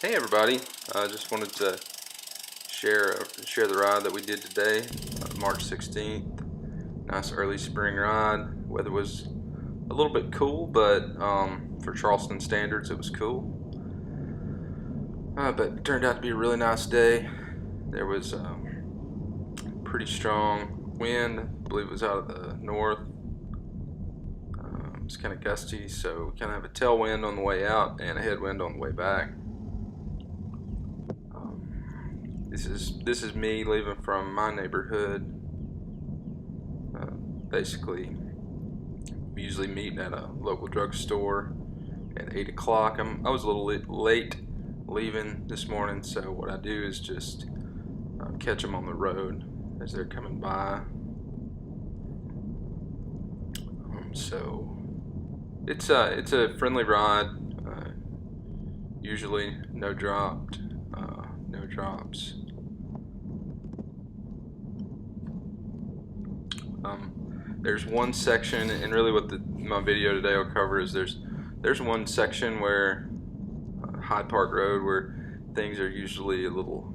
Hey everybody, I just wanted to share the ride that we did today, March 16th. Nice early spring ride. Weather was a little bit cool, but for Charleston standards it was cool. But it turned out to be a really nice day. There was pretty strong wind. I believe it was out of the north. It was kind of gusty, so we kind of have a tailwind on the way out and a headwind on the way back. This is me leaving from my neighborhood. Basically, we usually meet at a local drugstore at 8 o'clock. I was a little late leaving this morning, so what I do is just catch them on the road as they're coming by. So it's a friendly ride. Usually no drops. There's one section, and really what my video today will cover is there's one section where Hyde Park Road where things are usually a little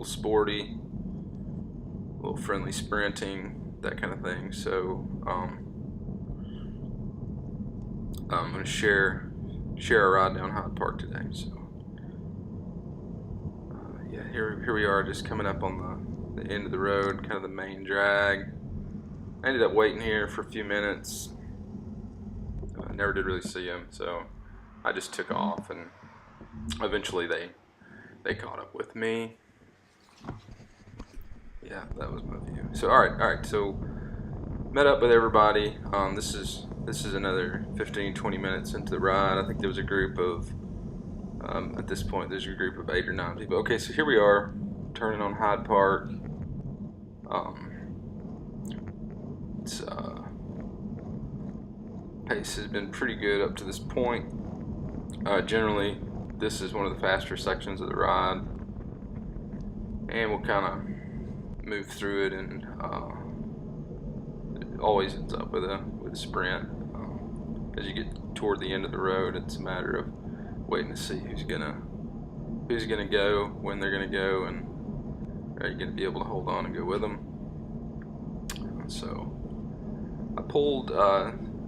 sporty, a little friendly sprinting, that kind of thing. So I'm going to share a ride down Hyde Park today. So yeah, here we are, just coming up on the end of the road, kind of the main drag. I ended up waiting here for a few minutes. I never did really see them, so I just took off, and eventually they caught up with me. Yeah, that was my view. So all right. So met up with everybody. This is another 15-20 minutes into the ride. I think there was a group of at this point there's a group of 8 or 9 people. Okay, so here we are turning on Hyde Park. Pace has been pretty good up to this point. Generally, this is one of the faster sections of the ride, and we'll kind of move through it, and it always ends up with a sprint. As you get toward the end of the road, it's a matter of waiting to see who's gonna go, when they're gonna go, and are you gonna be able to hold on and go with them. So I pulled.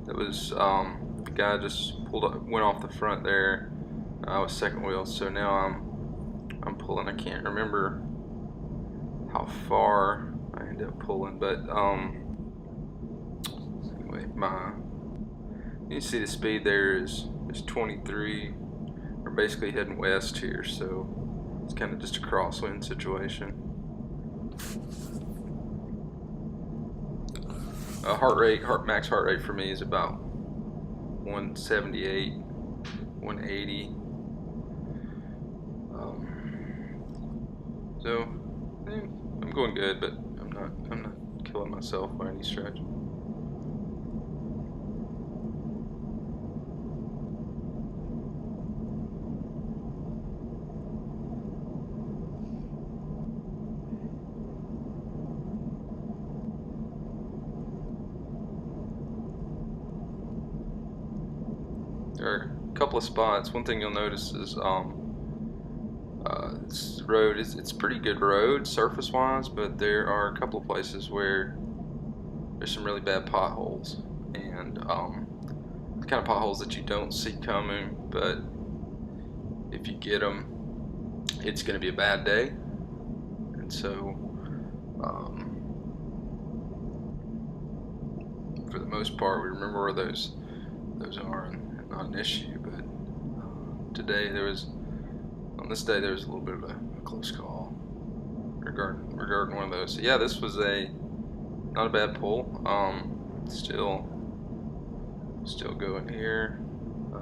It was the guy just went off the front there. I was second wheel, so now I'm pulling. I can't remember how far I ended up pulling, but anyway, you see the speed there is 23. We're basically heading west here, so it's kind of just a crosswind situation. Max heart rate for me is about 178, 180. So I'm going good, but I'm not killing myself by any stretch. There are a couple of spots. One thing you'll notice is this road it's pretty good road surface wise, but there are a couple of places where there's some really bad potholes, and the kind of potholes that you don't see coming, but if you get them, it's going to be a bad day. And so for the most part, we remember where those are, and not an issue. But on this day there was a little bit of a close call regarding one of those. So yeah, this was not a bad pull. Still going here.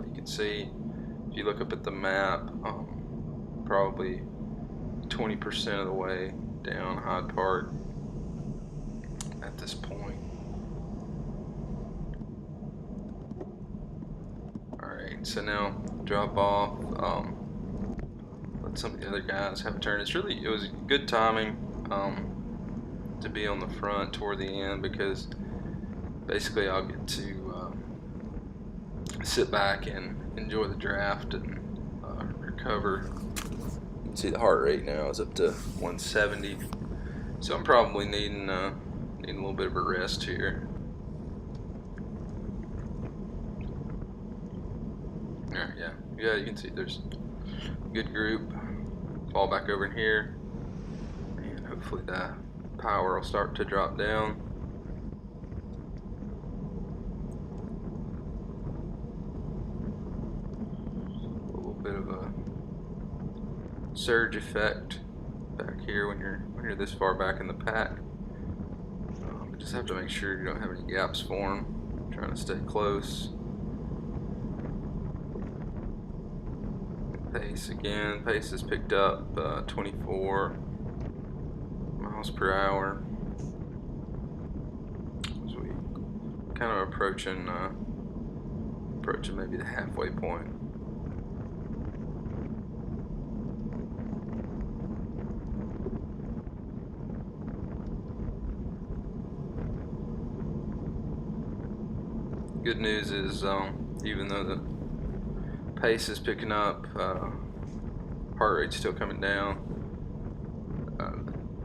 You can see if you look up at the map, probably 20% of the way down Hyde Park at this point. Alright, so now drop off, let some of the other guys have a turn. It was good timing to be on the front toward the end, because basically I'll get to sit back and enjoy the draft and recover. You can see the heart rate now is up to 170. So I'm probably needing a little bit of a rest here. Alright, yeah, you can see there's a good group. Fall back over in here, and hopefully the power will start to drop down. A little bit of a surge effect back here when you're this far back in the pack. You just have to make sure you don't have any gaps form. Trying to stay close. Pace again. Pace is picked up 24 miles per hour. As we kind of approaching maybe the halfway point. Good news is, even though the pace is picking up, heart rate's still coming down.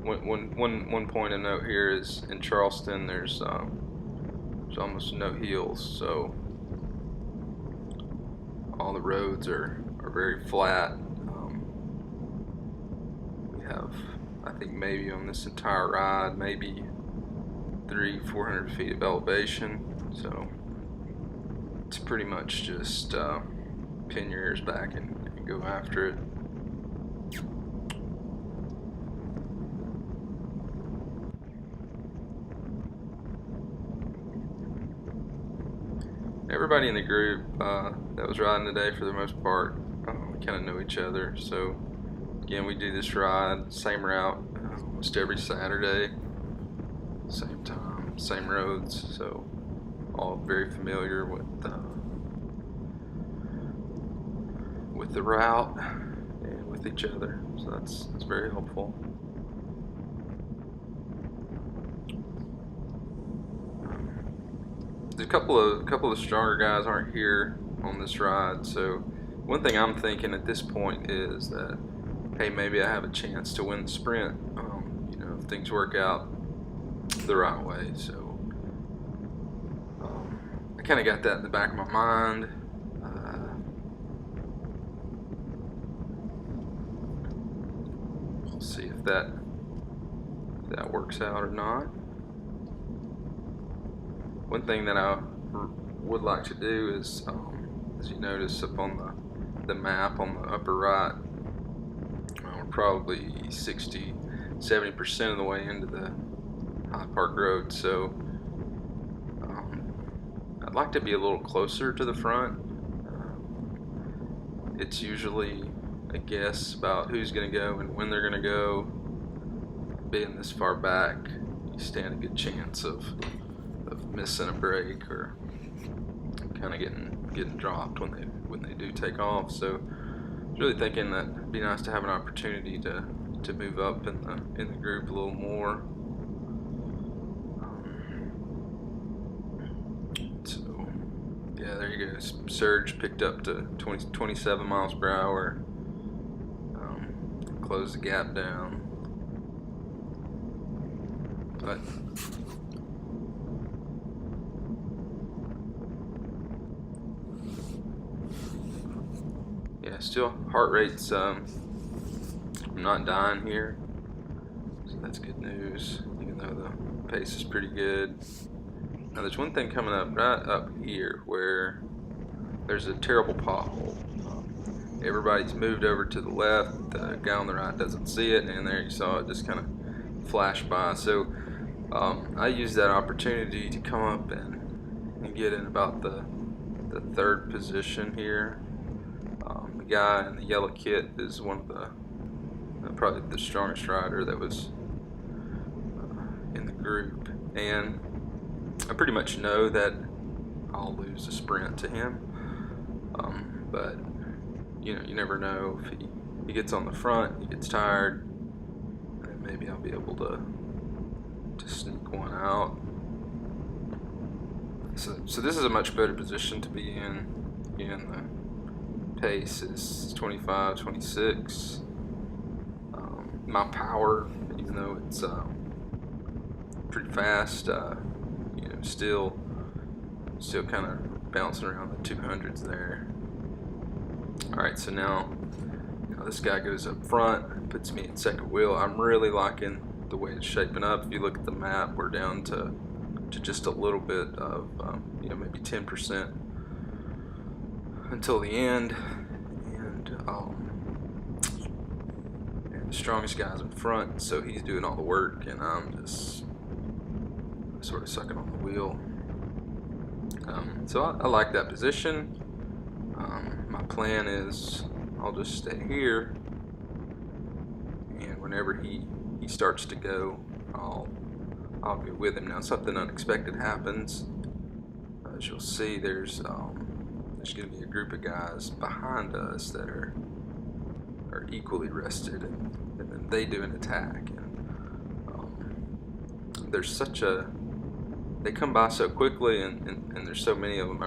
One point of note here is in Charleston there's almost no hills, so all the roads are very flat. We have, I think maybe on this entire ride, maybe 300-400 feet of elevation, so it's pretty much just pin your ears back and go after it. Everybody in the group that was riding today, for the most part, we kind of know each other. So again, we do this ride, same route, almost every Saturday, same time, same roads. So all very familiar with the route and with each other. So that's very helpful. A couple of stronger guys aren't here on this ride, so one thing I'm thinking at this point is that, hey, maybe I have a chance to win the sprint, you know, if things work out the right way. So I kind of got that in the back of my mind. We'll see if that works out or not. One thing that I would like to do is, as you notice up on the map on the upper right, we're probably 60-70% of the way into the Hyde Park Road, so I'd like to be a little closer to the front. It's usually a guess about who's going to go and when they're going to go. Being this far back, you stand a good chance of missing a break or kind of getting dropped when they do take off. So I was really thinking that it'd be nice to have an opportunity to move up in the group a little more. So yeah, there you go. Surge picked up to 27 miles per hour. Close the gap down, but yeah, still heart rate's I'm not dying here, so that's good news, even though the pace is pretty good. Now there's one thing coming up right up here where there's a terrible pothole. Everybody's moved over to the left, the guy on the right doesn't see it, and there you saw it just kind of flash by. So I used that opportunity to come up and get in about the third position here. The guy in the yellow kit is one of the probably the strongest rider that was in the group, and I pretty much know that I'll lose a sprint to him, but you know, you never know. If he gets on the front, he gets tired, and maybe I'll be able to sneak one out. So this is a much better position to be in. Again, the pace is 25, 26. My power, even though it's pretty fast, still kind of bouncing around the 200s there. All right, so now this guy goes up front, puts me in second wheel. I'm really liking the way it's shaping up. If you look at the map, we're down to just a little bit of maybe 10% until the end, and the strongest guy's in front, so he's doing all the work, and I'm just sort of sucking on the wheel. So I like that position. My plan is I'll just stay here, and whenever he starts to go, I'll go with him. Now, something unexpected happens. As you'll see, there's going to be a group of guys behind us that are equally rested, and then they do an attack. And there's they come by so quickly, and there's so many of them.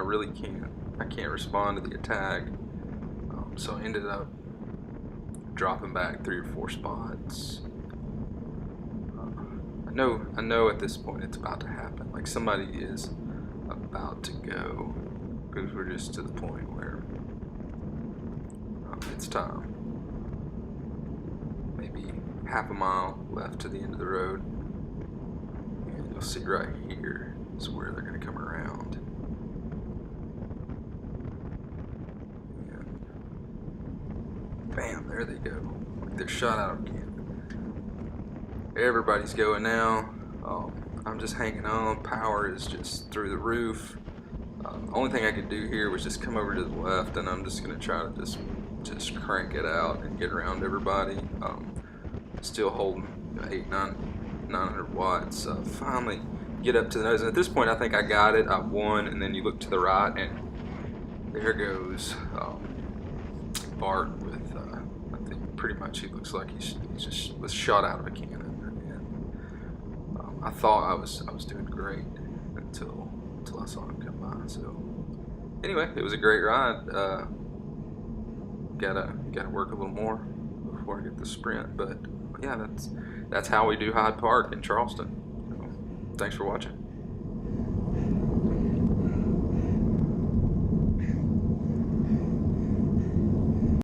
I can't respond to the attack. So I ended up dropping back 3 or 4 spots. I know at this point it's about to happen. Like, somebody is about to go, because we're just to the point where it's time. Maybe half a mile left to the end of the road, and you'll see right here is where they're going to come around. And bam, there they go. Like they're shot out of a cannon. Everybody's going now. I'm just hanging on. Power is just through the roof. The only thing I could do here was just come over to the left, and I'm just going to try to just crank it out and get around everybody. Still holding 900 watts. Finally get up to the nose, and at this point I think I got it. I won. And then you look to the right, and there goes Bart with I think pretty much he looks like he just was shot out of a cannon. I thought I was doing great until I saw him come by. So anyway, it was a great ride. Gotta work a little more before I get the sprint, but yeah, that's how we do Hyde Park in Charleston. So, thanks for watching.